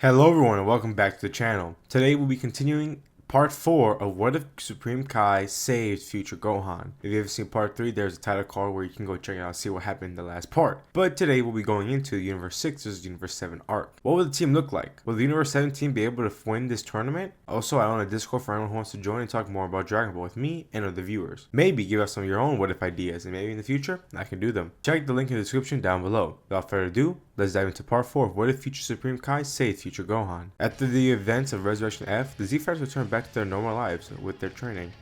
Hello everyone and welcome back to the channel. Today we'll be continuing part 4 of What If Supreme Kai Saved Future Gohan. If you haven't seen part 3, there's a title card where you can go check it out and see what happened in the last part. But today we'll be going into the Universe 6 versus Universe 7 arc. What will the team look like? Will the Universe 7 team be able to win this tournament? Also, I own a Discord for anyone who wants to join and talk more about Dragon Ball with me and other viewers. Maybe give us some of your own what if ideas, and maybe in the future, I can do them. Check the link in the description down below. Without further ado, let's dive into part 4 of What If Future Supreme Kai Saved Future Gohan. After the events of Resurrection F, the Z-Fighters return back to their normal lives with their training.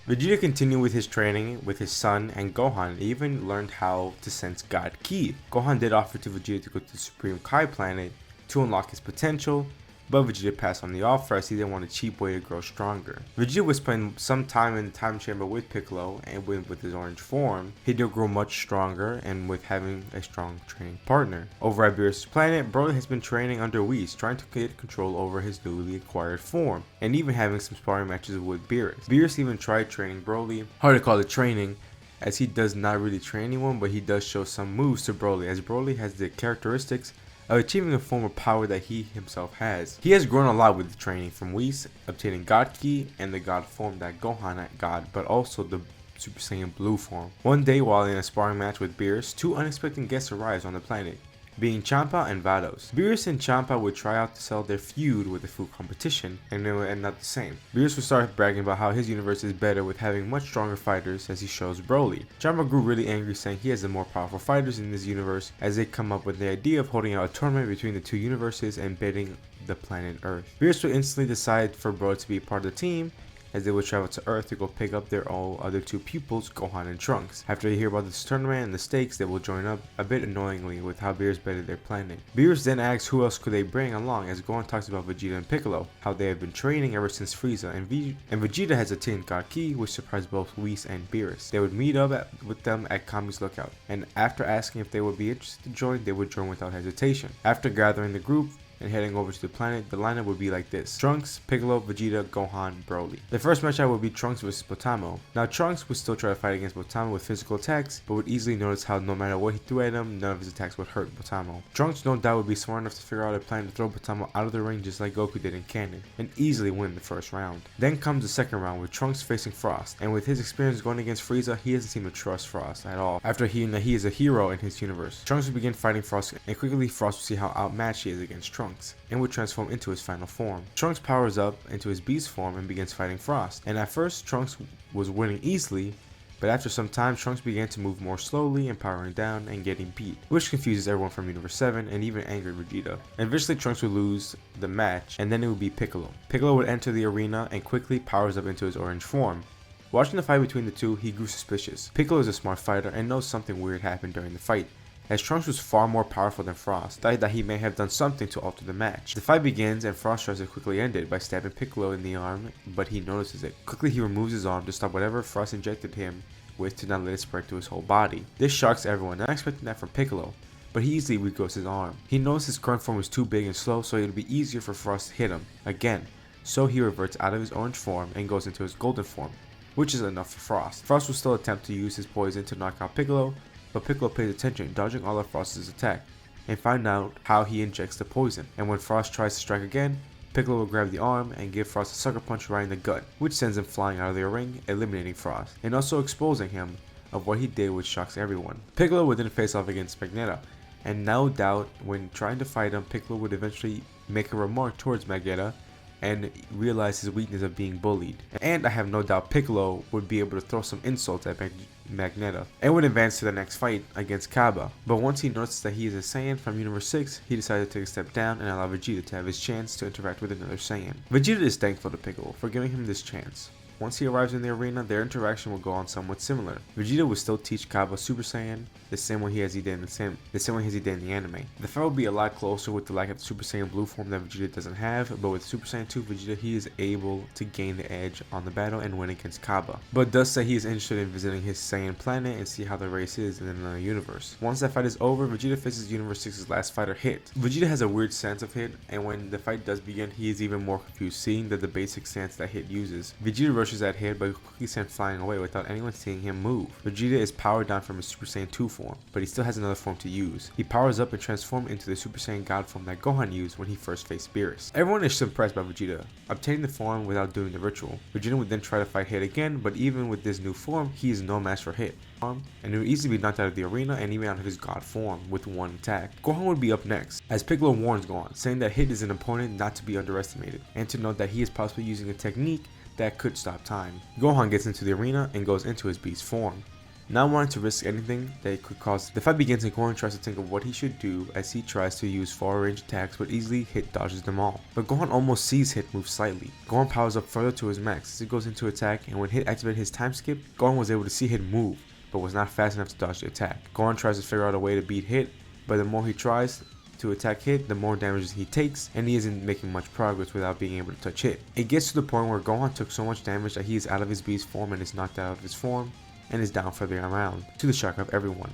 Vegeta continued with his training with his son, and Gohan even learned how to sense God Ki. Gohan did offer to Vegeta to go to the Supreme Kai planet to unlock his potential, but Vegeta passed on the offer as he didn't want a cheap way to grow stronger. Vegeta was spending some time in the time chamber with Piccolo, and with his orange form, he did grow much stronger and with having a strong training partner. Over at Beerus' planet, Broly has been training under Whis, trying to get control over his newly acquired form, and even having some sparring matches with Beerus. Beerus even tried training Broly, hard to call it training, as he does not really train anyone, but he does show some moves to Broly, as Broly has the characteristics of achieving a form of power that he himself has. He has grown a lot with the training from Whis, obtaining God Ki and the God form that Gohan got, but also the Super Saiyan Blue form. One day while in a sparring match with Beerus, two unexpected guests arrive on the planet, being Champa and Vados. Beerus and Champa would try out to sell their feud with the food competition, and it would end up the same. Beerus would start bragging about how his universe is better with having much stronger fighters as he shows Broly. Champa grew really angry, saying he has the more powerful fighters in this universe, as they come up with the idea of holding out a tournament between the two universes and bidding the planet Earth. Beerus would instantly decide for Broly to be part of the team, as they would travel to Earth to go pick up their other two pupils, Gohan and Trunks. After they hear about this tournament and the stakes, they will join up, a bit annoyingly, with how Beerus betted their planet. Beerus then asks who else could they bring along, as Gohan talks about Vegeta and Piccolo, how they have been training ever since Frieza, and Vegeta has attained God Ki, which surprised both Whis and Beerus. They would meet up with them at Kami's lookout, and after asking if they would be interested to join, they would join without hesitation. After gathering the group and heading over to the planet, the lineup would be like this: Trunks, Piccolo, Vegeta, Gohan, Broly. The first matchup would be Trunks vs Potamo. Now Trunks would still try to fight against Potamo with physical attacks, but would easily notice how no matter what he threw at him, none of his attacks would hurt Potamo. Trunks no doubt would be smart enough to figure out a plan to throw Potamo out of the ring just like Goku did in canon, and easily win the first round. Then comes the second round with Trunks facing Frost, and with his experience going against Frieza, he doesn't seem to trust Frost at all. After hearing that he is a hero in his universe, Trunks would begin fighting Frost, and quickly Frost would see how outmatched he is against Trunks, and would transform into his final form. Trunks powers up into his beast form and begins fighting Frost, and at first Trunks was winning easily, but after some time Trunks began to move more slowly and powering down and getting beat, which confuses everyone from Universe 7 and even angered Vegeta. And eventually Trunks would lose the match, and then it would be Piccolo. Piccolo would enter the arena and quickly powers up into his orange form. Watching the fight between the two, he grew suspicious. Piccolo is a smart fighter and knows something weird happened during the fight, as Trunks was far more powerful than Frost, that he may have done something to alter the match. The fight begins and Frost tries to quickly end it by stabbing Piccolo in the arm, but he notices it. Quickly he removes his arm to stop whatever Frost injected him with to not let it spread to his whole body. This shocks everyone, not expecting that from Piccolo, but he easily regrows his arm. He knows his current form is too big and slow, so it would be easier for Frost to hit him again, so he reverts out of his orange form and goes into his golden form, which is enough for Frost. Frost will still attempt to use his poison to knock out Piccolo, but Piccolo pays attention, dodging all of Frost's attack, and find out how he injects the poison. And when Frost tries to strike again, Piccolo will grab the arm and give Frost a sucker punch right in the gut, which sends him flying out of the ring, eliminating Frost, and also exposing him of what he did, which shocks everyone. Piccolo would then face off against Magneto, and no doubt when trying to fight him, Piccolo would eventually make a remark towards Magneto and realize his weakness of being bullied. And I have no doubt Piccolo would be able to throw some insults at Magneto and would advance to the next fight against Kaba. But once he noticed that he is a Saiyan from Universe 6, he decided to take a step down and allow Vegeta to have his chance to interact with another Saiyan. Vegeta is thankful to Piccolo for giving him this chance. Once he arrives in the arena, their interaction will go on somewhat similar. Vegeta will still teach Kaba Super Saiyan the same way he did in the anime. The fight will be a lot closer with the lack of the Super Saiyan Blue form that Vegeta doesn't have, but with Super Saiyan 2 Vegeta, he is able to gain the edge on the battle and win against Kaba. But does say he is interested in visiting his Saiyan planet and see how the race is in another universe. Once that fight is over, Vegeta faces Universe 6's last fighter, Hit. Vegeta has a weird sense of Hit, and when the fight does begin, he is even more confused, seeing that the basic stance that Hit uses. Vegeta rushes rushes at Hit, but quickly sent flying away without anyone seeing him move. Vegeta is powered down from his Super Saiyan 2 form, but he still has another form to use. He powers up and transforms into the Super Saiyan God form that Gohan used when he first faced Beerus. Everyone is impressed by Vegeta obtaining the form without doing the ritual. Vegeta would then try to fight Hit again, but even with this new form, he is no match for Hit, and he would easily be knocked out of the arena and even out of his God form with one attack. Gohan would be up next, as Piccolo warns Gohan, saying that Hit is an opponent not to be underestimated, and to note that he is possibly using a technique that could stop time. Gohan gets into the arena and goes into his beast form. Not wanting to risk anything that could cause the fight begins, and Gohan tries to think of what he should do as he tries to use far range attacks, but easily Hit dodges them all. But Gohan almost sees Hit move slightly. Gohan powers up further to his max as he goes into attack, and when Hit activated his time skip, Gohan was able to see Hit move, but was not fast enough to dodge the attack. Gohan tries to figure out a way to beat Hit, but the more he tries to attack Hit, the more damage he takes, and he isn't making much progress without being able to touch Hit. It gets to the point where Gohan took so much damage that he is out of his beast form and is knocked out of his form, and is down further around, to the shock of everyone,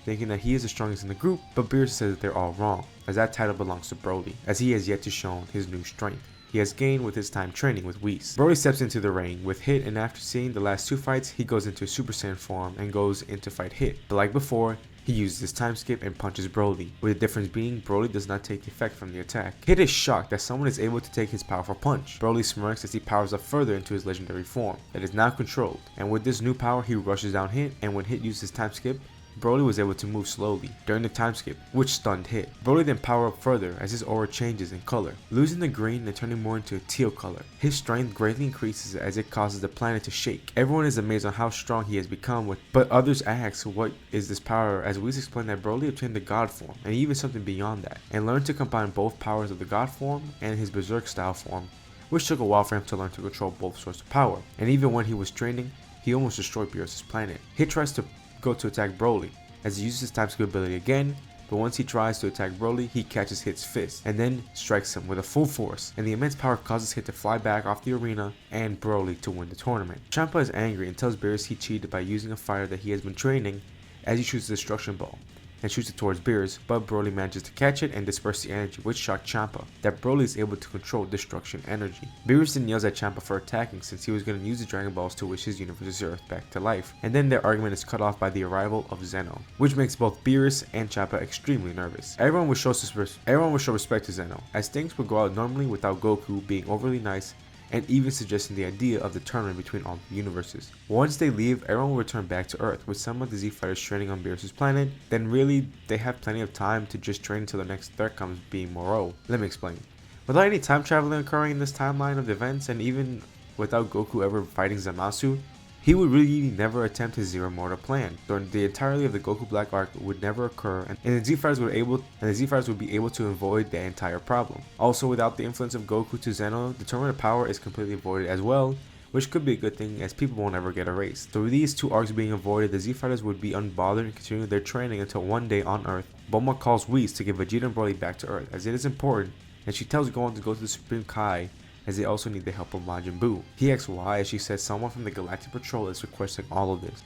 thinking that he is the strongest in the group, but Beerus says that they're all wrong, as that title belongs to Broly, as he has yet to show his new strength he has gained with his time training with Whis. Broly steps into the ring with Hit, and after seeing the last two fights, he goes into Super Saiyan form and goes in to fight Hit, but like before, he uses his time skip and punches Broly, with the difference being Broly does not take effect from the attack. Hit is shocked that someone is able to take his powerful punch. Broly smirks as he powers up further into his legendary form that is now controlled, and with this new power he rushes down Hit, and when Hit uses his time skip, Broly was able to move slowly during the time skip, which stunned Hit. Broly then powered up further as his aura changes in color, losing the green and turning more into a teal color. His strength greatly increases as it causes the planet to shake. Everyone is amazed on how strong he has become, but others ask what is this power, as Whis explained that Broly obtained the God form and even something beyond that, and learned to combine both powers of the God form and his Berserk style form, which took a while for him to learn to control both sorts of power, and even when he was training, he almost destroyed Beerus' planet. Hit tries to go to attack Broly, as he uses his time skip ability again, but once he tries to attack Broly, he catches Hit's fist, and then strikes him with a full force, and the immense power causes Hit to fly back off the arena, and Broly to win the tournament. Champa is angry and tells Beerus he cheated by using a fire that he has been training, as he shoots the destruction ball, and shoots it towards Beerus, but Broly manages to catch it and disperse the energy, which shocked Champa, that Broly is able to control destruction energy. Beerus then yells at Champa for attacking, since he was going to use the Dragon Balls to wish his universe's Earth back to life, and then their argument is cut off by the arrival of Zeno, which makes both Beerus and Champa extremely nervous. Everyone would show respect to Zeno, as things would go out normally without Goku being overly nice and even suggesting the idea of the tournament between all the universes. Once they leave, everyone will return back to Earth, with some of the Z fighters training on Beerus' planet. Then really, they have plenty of time to just train until the next threat comes, being Moro. Let me explain. Without any time traveling occurring in this timeline of events, and even without Goku ever fighting Zamasu, he would really never attempt his Zero Mortar plan. So the entirety of the Goku Black arc would never occur, and the Z fighters would be able to avoid the entire problem. Also, without the influence of Goku to Zeno, the tournament of power is completely avoided as well, which could be a good thing, as people won't ever get erased. So with these two arcs being avoided, the Z fighters would be unbothered and continue their training until one day on Earth, Bulma calls Whis to get Vegeta and Broly back to Earth, as it is important, and she tells Gohan to go to the Supreme Kai, as they also need the help of Majin Buu. He asks why, as she says someone from the Galactic Patrol is requesting all of this.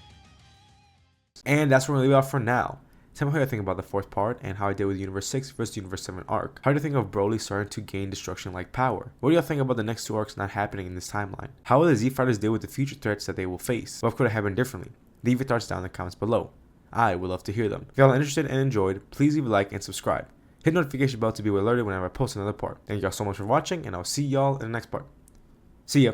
And that's where we're going to leave it off for now. Tell me how you think about the fourth part, and how I did with Universe 6 versus Universe 7 arc. How do you think of Broly starting to gain destruction-like power? What do y'all think about the next two arcs not happening in this timeline? How will the Z Fighters deal with the future threats that they will face? What could have happened differently? Leave your thoughts down in the comments below. I would love to hear them. If y'all are interested and enjoyed, please leave a like and subscribe. Hit the notification bell to be alerted whenever I post another part. Thank y'all so much for watching, and I'll see y'all in the next part. See ya.